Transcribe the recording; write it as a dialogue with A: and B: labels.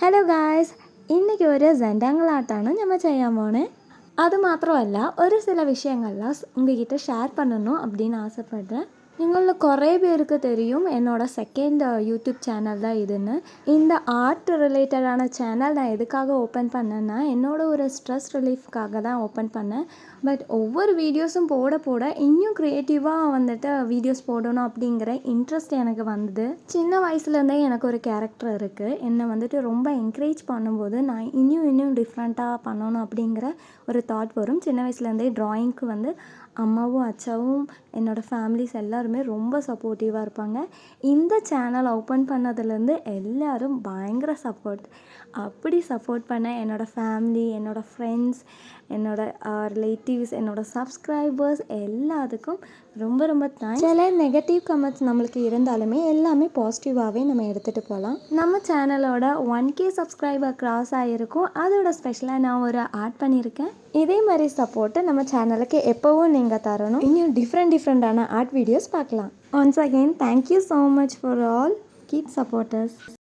A: Hello guys, ഇന്നേക്ക് ഒരു ജെൻഡാങ്ങളാട്ടാണ് നമ്മൾ ചെയ്യാൻ പോണേ. அது மாத்திரம் இல்லை, ஒரு சில விஷயங்கள்லாம் உங்ககிட்ட ஷேர் பண்ணணும் அப்படின்னு ஆசைப்படுறேன். உங்களில் குறை பேருக்கு தெரியும் என்னோட செகண்ட் யூடியூப் சேனல் தான் இதுன்னு. இந்த ஆர்ட் ரிலேட்டடான சேனல் நான் எதுக்காக ஓப்பன் பண்ணேன்னா, என்னோட ஒரு ஸ்ட்ரெஸ் ரிலீஃப்காக தான் ஓப்பன் பண்ணேன். பட் ஒவ்வொரு வீடியோஸும் போட போட இன்னும் க்ரியேட்டிவாக வந்துட்டு வீடியோஸ் போடணும் அப்படிங்கிற இன்ட்ரெஸ்ட் எனக்கு வந்தது. சின்ன வயசுலேருந்தே எனக்கு ஒரு கேரக்டர் இருக்குது. என்னை வந்துட்டு ரொம்ப என்கரேஜ் பண்ணும்போது நான் இன்னும் டிஃப்ரெண்ட்டாக பண்ணணும் அப்படிங்கிற ஒரு தாட் வரும். சின்ன வயசுலேருந்தே ட்ராயிங்க்கு வந்து அம்மாவும் அச்சாவும் என்னோடய ஃபேமிலிஸ் எல்லாருமே ரொம்ப சப்போர்ட்டிவாக இருப்பாங்க. இந்த சேனல் ஓப்பன் பண்ணதுலேருந்து எல்லோரும் பயங்கர சப்போர்ட். அப்படி சப்போர்ட் பண்ண என்னோடய ஃபேமிலி, என்னோடய ஃப்ரெண்ட்ஸ், என்னோடய ரிலேட்டிவ்ஸ், என்னோடய சப்ஸ்கிரைபர்ஸ் எல்லாத்துக்கும் ரொம்ப ரொம்ப தேங்க்ஸ். சில நெகட்டிவ் கமெண்ட்ஸ் நம்மளுக்கு இருந்தாலுமே எல்லாமே பாசிட்டிவாகவே நம்ம எடுத்துகிட்டு போகலாம். நம்ம சேனலோட 1K சப்ஸ்கிரைபர் க்ராஸ் ஆகிருக்கும். அதோட ஸ்பெஷலாக நான் ஒரு ஆட் பண்ணியிருக்கேன். இதே மாதிரி சப்போர்ட்டு நம்ம சேனலுக்கு எப்போவும் நீங்கள் தரணும். இன்னும் டிஃப்ரெண்டான ஆர்ட் வீடியோஸ் பார்க்கலாம். Once again thank you so much for all. Keep supporters.